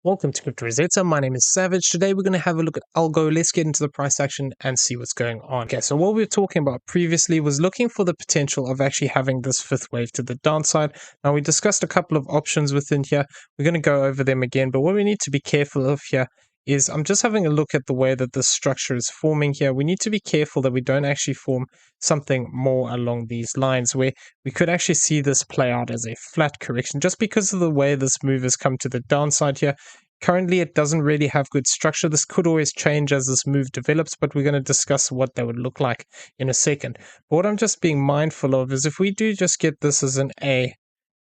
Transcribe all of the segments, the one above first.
Welcome to Crypto Rosetta. My name is Savage. Today we're going to have a look at Algo. Let's get into the price action and see what's going on. Okay, so what we were talking about previously was looking for the potential of actually having this fifth wave to the downside. Now we discussed a couple of options within here. We're going to go over them again, but what we need to be careful of here is I'm just having a look at the way that this structure is forming here. We need to be careful that we don't actually form something more along these lines where we could actually see this play out as a flat correction just because of the way this move has come to the downside here. Currently, it doesn't really have good structure. This could always change as this move develops, but we're going to discuss what that would look like in a second. But what I'm just being mindful of is if we do just get this as an A,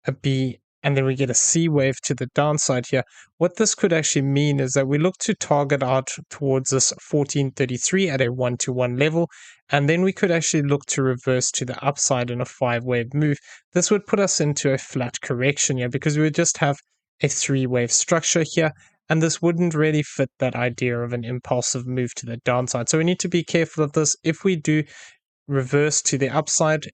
a B, and then we get a C wave to the downside here, what this could actually mean is that we look to target out towards this 1433 at a 1-to-1 level, and then we could actually look to reverse to the upside in a 5-wave move. This would put us into a flat correction here because we would just have a 3-wave structure here, and this wouldn't really fit that idea of an impulsive move to the downside. So we need to be careful of this. If we do reverse to the upside,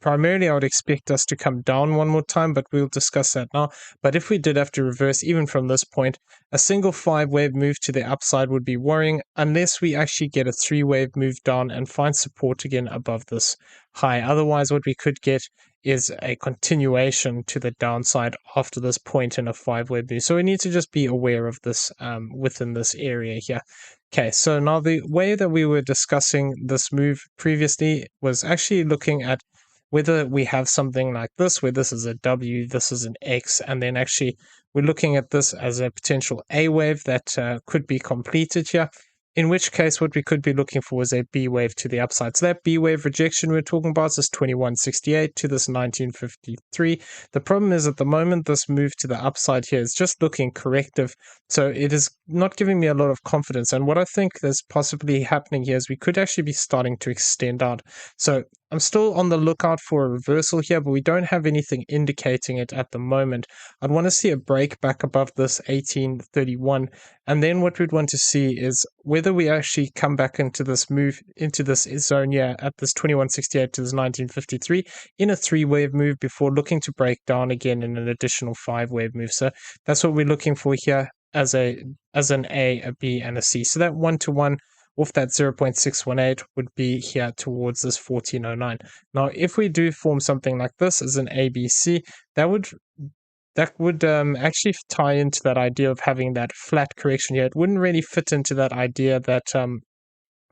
primarily I would expect us to come down one more time, but we'll discuss that now. But if we did have to reverse even from this point, a single 5-wave move to the upside would be worrying unless we actually get a 3-wave move down and find support again above this high. Otherwise, what we could get is a continuation to the downside after this point in a 5-wave move. So we need to just be aware of this within this area here. Okay, so now the way that we were discussing this move previously was actually looking at whether we have something like this, where this is a W, this is an X, and then actually we're looking at this as a potential A wave that could be completed here. In which case, what we could be looking for is a B wave to the upside. So that B wave rejection we're talking about is 2168 to this 1953. The problem is at the moment, this move to the upside here is just looking corrective. So it is not giving me a lot of confidence. And what I think is possibly happening here is we could actually be starting to extend out. So I'm still on the lookout for a reversal here, but we don't have anything indicating it at the moment. I'd want to see a break back above this 1831. And then what we'd want to see is whether we actually come back into this move, into this zone here at this 2168 to this 1953 in a 3-wave move before looking to break down again in an additional 5-wave move. So that's what we're looking for here as an A, a B, and a C. So that 1-to-1 off that 0.618 would be here towards this 1409. Now, if we do form something like this as an ABC, that would actually tie into that idea of having that flat correction here. It wouldn't really fit into that idea that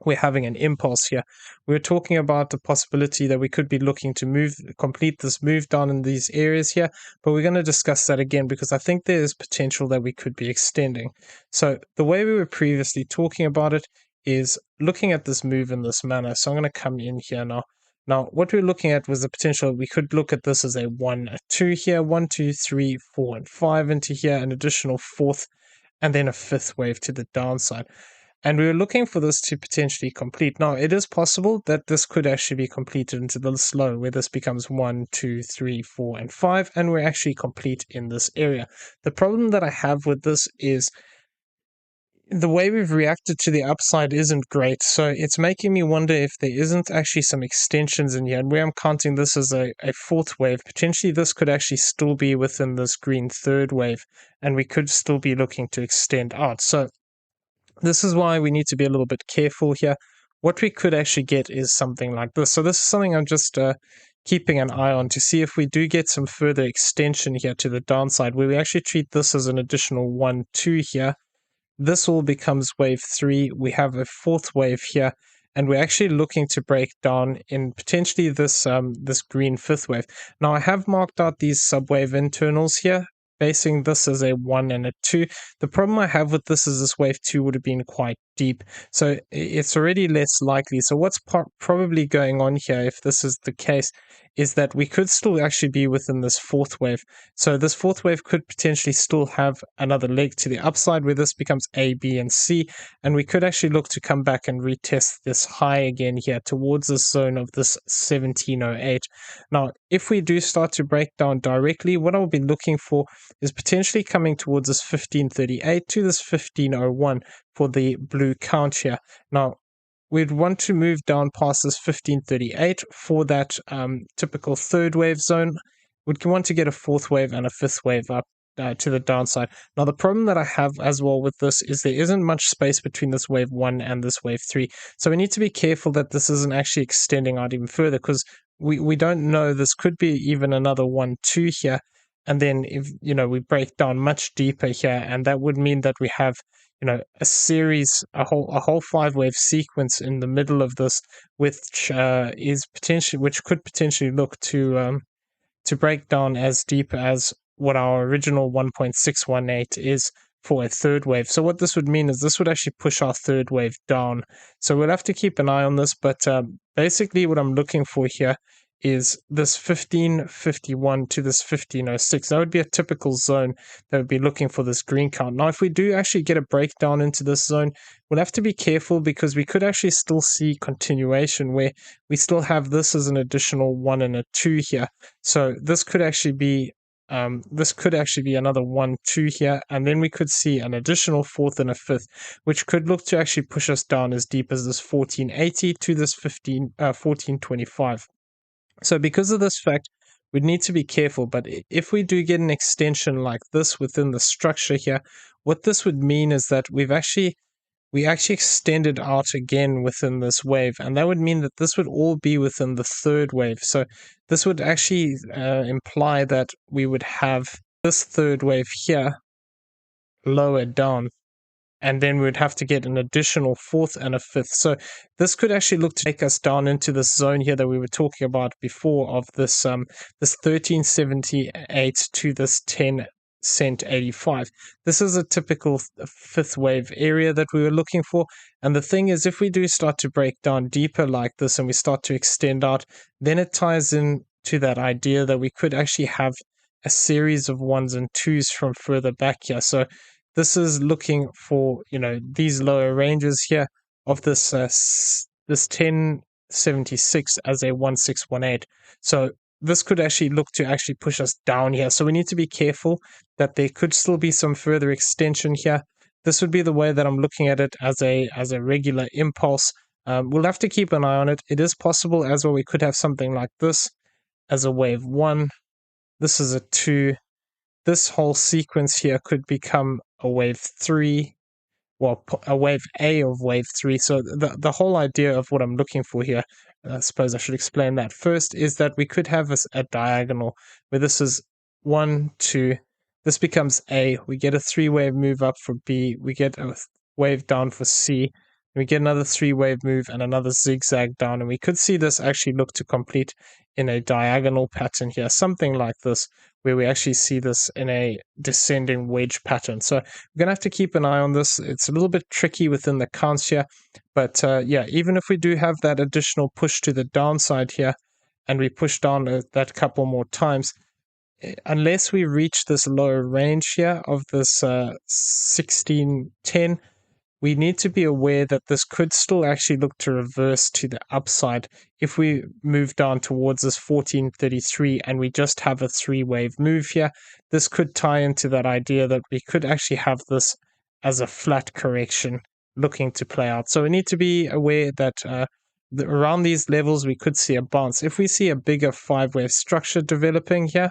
we're having an impulse here. We're talking about the possibility that we could be looking to complete this move down in these areas here, but we're going to discuss that again because I think there is potential that we could be extending. So the way we were previously talking about it is looking at this move in this manner. So I'm going to come in here now. Now, what we're looking at was the potential. We could look at this as a 1, a 2 here, 1, 2, 3, 4, and 5 into here, an additional 4th, and then a 5th wave to the downside. And we were looking for this to potentially complete. Now, it is possible that this could actually be completed into this low, where this becomes 1, 2, 3, 4, and 5, and we're actually complete in this area. The problem that I have with this is the way we've reacted to the upside isn't great, so it's making me wonder if there isn't actually some extensions in here. And where I'm counting this as a 4th wave, potentially this could actually still be within this green 3rd wave, and we could still be looking to extend out. So this is why we need to be a little bit careful here. What we could actually get is something like this. So this is something I'm just keeping an eye on to see if we do get some further extension here to the downside, where we actually treat this as an additional 1, 2 here. This all becomes wave 3. We have a 4th wave here, and we're actually looking to break down in potentially this this green 5th wave. Now, I have marked out these subwave internals here, basing this as a 1 and a 2. The problem I have with this is this wave 2 would have been quite deep, so it's already less likely. So what's probably going on here, if this is the case, is that we could still actually be within this 4th wave. So this 4th wave could potentially still have another leg to the upside where this becomes A, B, and C, and we could actually look to come back and retest this high again here towards this zone of this 1708. Now, if we do start to break down directly, what I'll be looking for is potentially coming towards this 1538 to this 1501 for the blue count here. Now, we'd want to move down past this 1538 for that typical 3rd wave zone. We'd want to get a 4th wave and a 5th wave up to the downside. Now, the problem that I have as well with this is there isn't much space between this wave 1 and this wave 3. So we need to be careful that this isn't actually extending out even further, because we don't know, this could be even another 1, 2 here. And then if, we break down much deeper here, and that would mean that we have, a series, a whole 5-wave sequence in the middle of this, which could potentially look to break down as deep as what our original 1.618 is for a third wave. So what this would mean is this would actually push our third wave down. So we'll have to keep an eye on this, but basically what I'm looking for here is this 1551 to this 1506. That would be a typical zone that would be looking for this green count. Now, if we do actually get a breakdown into this zone, we'll have to be careful, because we could actually still see continuation where we still have this as an additional 1 and a 2 here. So this could actually be another 1, 2 here, and then we could see an additional 4th and a 5th, which could look to actually push us down as deep as this 1480 to this 1425. So because of this fact, we need to be careful. But if we do get an extension like this within the structure here, what this would mean is that we actually extended out again within this wave, and that would mean that this would all be within the third wave. So this would actually imply that we would have this third wave here lower down, and then we'd have to get an additional 4th and a 5th. So this could actually look to take us down into this zone here that we were talking about before, of this 1378 to this 10 cent 85. This is a typical 5th wave area that we were looking for. And the thing is, if we do start to break down deeper like this and we start to extend out, then it ties in to that idea that we could actually have a series of 1s and 2s from further back here. So this is looking for, these lower ranges here of this 1076 as a 1618. So this could actually look to actually push us down here. So we need to be careful that there could still be some further extension here. This would be the way that I'm looking at it as a regular impulse. We'll have to keep an eye on it. It is possible as well we could have something like this as a wave 1. This is a 2. This whole sequence here could become a wave 3, well, a wave A of wave 3. So the whole idea of what I'm looking for here, I suppose I should explain that first, is that we could have a diagonal where this is 1, 2, this becomes A, we get a 3-wave move up for B, we get a wave down for C, we get another 3-wave move and another zigzag down, and we could see this actually look to complete in a diagonal pattern here, something like this, where we actually see this in a descending wedge pattern. So we're going to have to keep an eye on this. It's a little bit tricky within the counts here, but yeah, even if we do have that additional push to the downside here, and we push down that couple more times, unless we reach this lower range here of this 1610, we need to be aware that this could still actually look to reverse to the upside if we move down towards this 1433 and we just have a 3-wave move here. This could tie into that idea that we could actually have this as a flat correction looking to play out. So we need to be aware that around these levels we could see a bounce. If we see a bigger 5-wave structure developing here,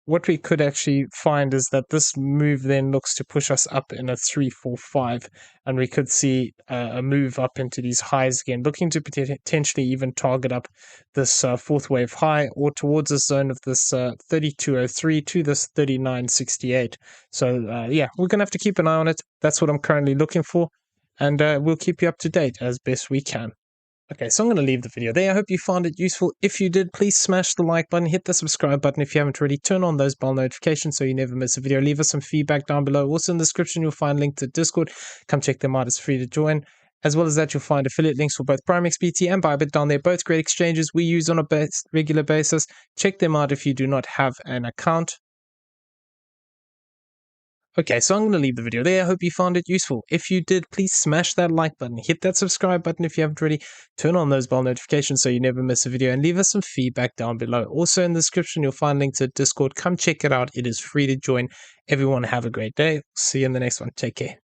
what we could actually find is that this move then looks to push us up in a 3-4-5, and we could see a move up into these highs again, looking to potentially even target up this 4th wave high or towards the zone of this 3203 to this 3968. So yeah, we're going to have to keep an eye on it. That's what I'm currently looking for, and we'll keep you up to date as best we can. Okay, so I'm going to leave the video there. I hope you found it useful. If you did, please smash the like button, hit the subscribe button if you haven't already, turn on those bell notifications so you never miss a video. Leave us some feedback down below. Also in the description, you'll find a link to Discord. Come check them out, it's free to join. As well as that, you'll find affiliate links for both PrimeXBT and BYBIT down there, both great exchanges we use on a regular basis. Check them out if you do not have an account. Okay, so I'm going to leave the video there. I hope you found it useful. If you did, please smash that like button, hit that subscribe button if you haven't already, turn on those bell notifications so you never miss a video, and leave us some feedback down below. Also in the description, you'll find links to Discord. Come check it out. It is free to join. Everyone have a great day. See you in the next one. Take care.